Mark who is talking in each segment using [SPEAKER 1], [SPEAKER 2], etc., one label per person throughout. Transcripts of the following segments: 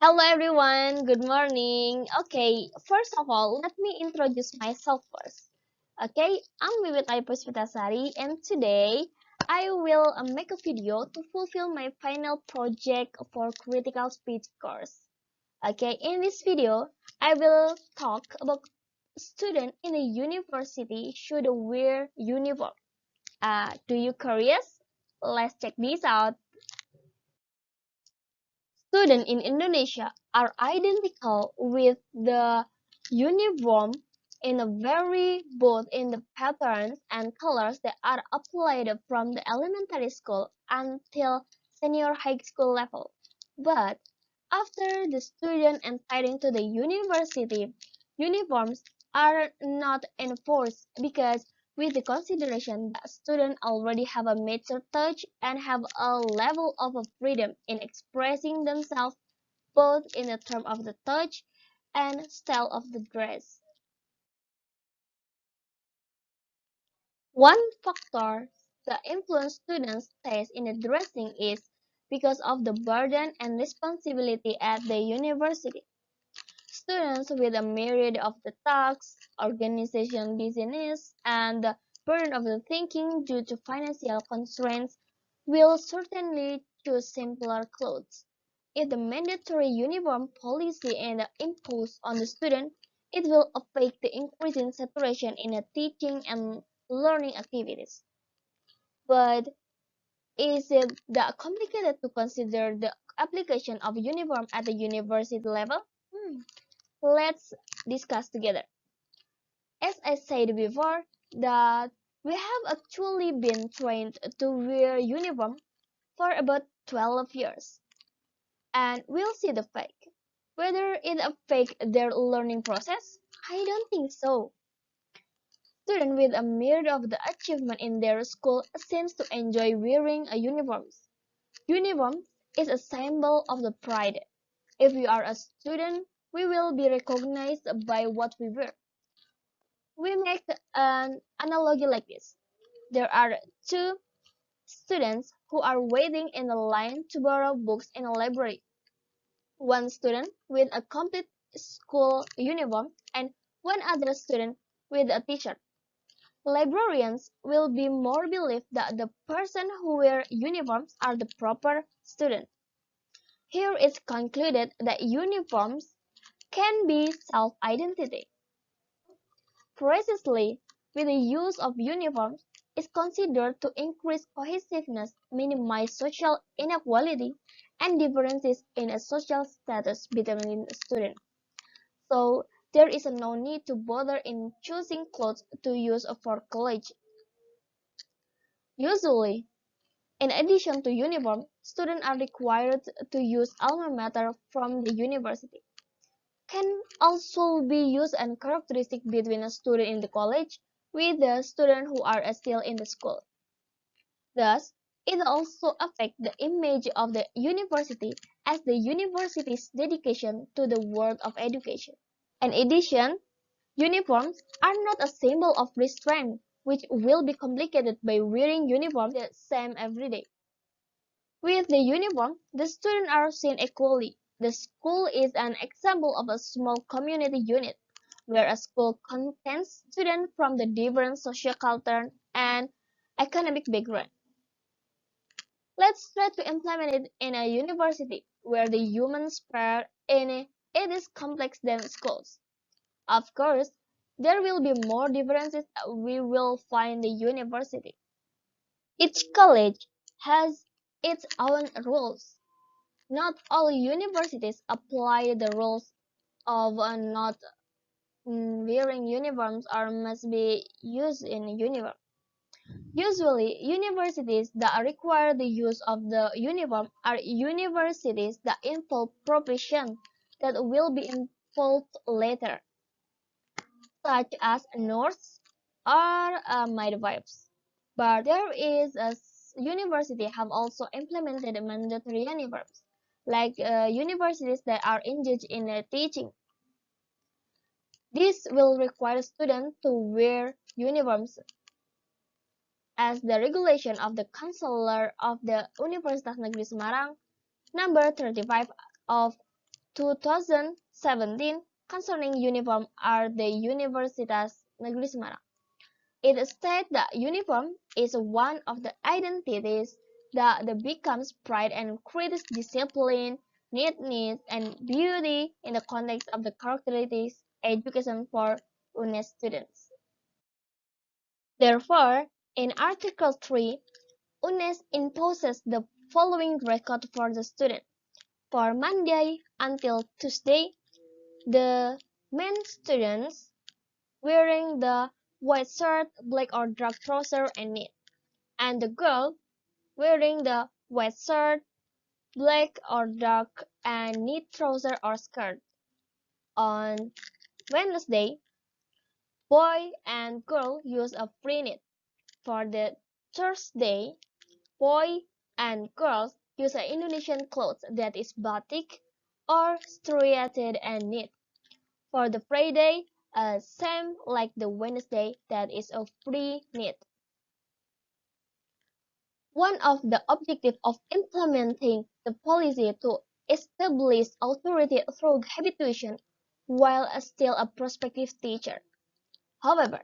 [SPEAKER 1] Hello everyone, good morning. Okay, first of all, let me introduce myself first. Okay, I'm Wiwit Ayu Puspitasari and today I will make a video to fulfill my final project for critical speech course. Okay, in this video, I will talk about student in a university should wear uniform. Do you curious? Let's check this out. Students in Indonesia are identical with the uniform in a very both in the patterns and colors that are applied from the elementary school until senior high school level. But after the student entering to the university, uniforms are not enforced because with the consideration that students already have a mature touch and have a level of freedom in expressing themselves both in the term of the touch and style of the dress. One factor that influences students' taste in the dressing is because of the burden and responsibility at the university. Students with a myriad of the tasks, organization busyness, and the burden of the thinking due to financial constraints will certainly choose simpler clothes. If the mandatory uniform policy is imposed on the student, it will affect the increasing saturation in the teaching and learning activities. But is it that complicated to consider the application of uniform at the university level? Let's discuss together. As I said before, that we have actually been trained to wear uniform for about 12 years, and we'll see the fake. Whether it affects their learning process, I don't think so. Students with a myriad of the achievement in their school seems to enjoy wearing a uniforms. Uniform is a symbol of the pride. If we are a student, we will be recognized by what we wear. We make an analogy like this. There are two students who are waiting in a line to borrow books in a library. One student with a complete school uniform and one other student with a t-shirt. Librarians will be more believe that the person who wear uniforms are the proper student. Here it's concluded that uniforms can be self-identity. Precisely, with the use of uniforms is considered to increase cohesiveness, minimize social inequality, and differences in a social status between students. So there is no need to bother in choosing clothes to use for college. Usually, in addition to uniform, students are required to use alma mater from the university. Can also be used and characteristic between a student in the college with the student who are still in the school. Thus, it also affects the image of the university as the university's dedication to the work of education. In addition, uniforms are not a symbol of restraint, which will be complicated by wearing uniforms the same every day. With the uniform, the students are seen equally. The school is an example of a small community unit, where a school contains students from the different social culture and academic background. Let's try to implement it in a university, where the human sphere it is complex than schools. Of course, there will be more differences that we will find the university. Each college has its own rules. Not all universities apply the rules of not wearing uniforms or must be used in uniform. Usually, universities that require the use of the uniform are universities that involve profession that will be involved later, such as nurse or midwives. But there is a university have also implemented mandatory uniforms, like universities that are engaged in teaching. This will require students to wear uniforms as the regulation of the Chancellor of the Universitas Negeri Semarang number 35 of 2017 concerning uniform are the Universitas Negeri Semarang. It states that uniform is one of the identities that becomes pride and creates discipline, neatness, and beauty in the context of the characteristics education for UNES students. Therefore, in Article 3, UNES imposes the following record for the student. For Monday until Tuesday, the men students wearing the white shirt, black or dark trouser and knit, and the girl wearing the white shirt, black or dark and knit trouser or skirt. On Wednesday, boy and girl use a free knit. For the Thursday, boy and girls use a Indonesian clothes that is batik or striated and knit. For the Friday, same like the Wednesday, that is a free knit. One of the objectives of implementing the policy to establish authority through habituation while still a prospective teacher. However,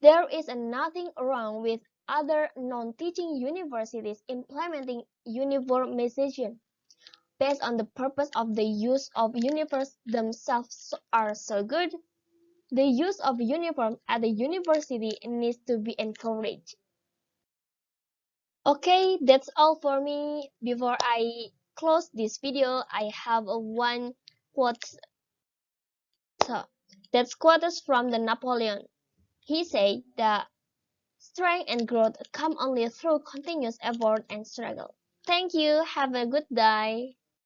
[SPEAKER 1] there is nothing wrong with other non-teaching universities implementing uniformization based on the purpose of the use of uniforms themselves are so good. The use of uniform at the university needs to be encouraged. Okay, that's all for me. Before I close this video, I have a one quote. So, that quote is from the Napoleon. He said that strength and growth come only through continuous effort and struggle. Thank you. Have a good day.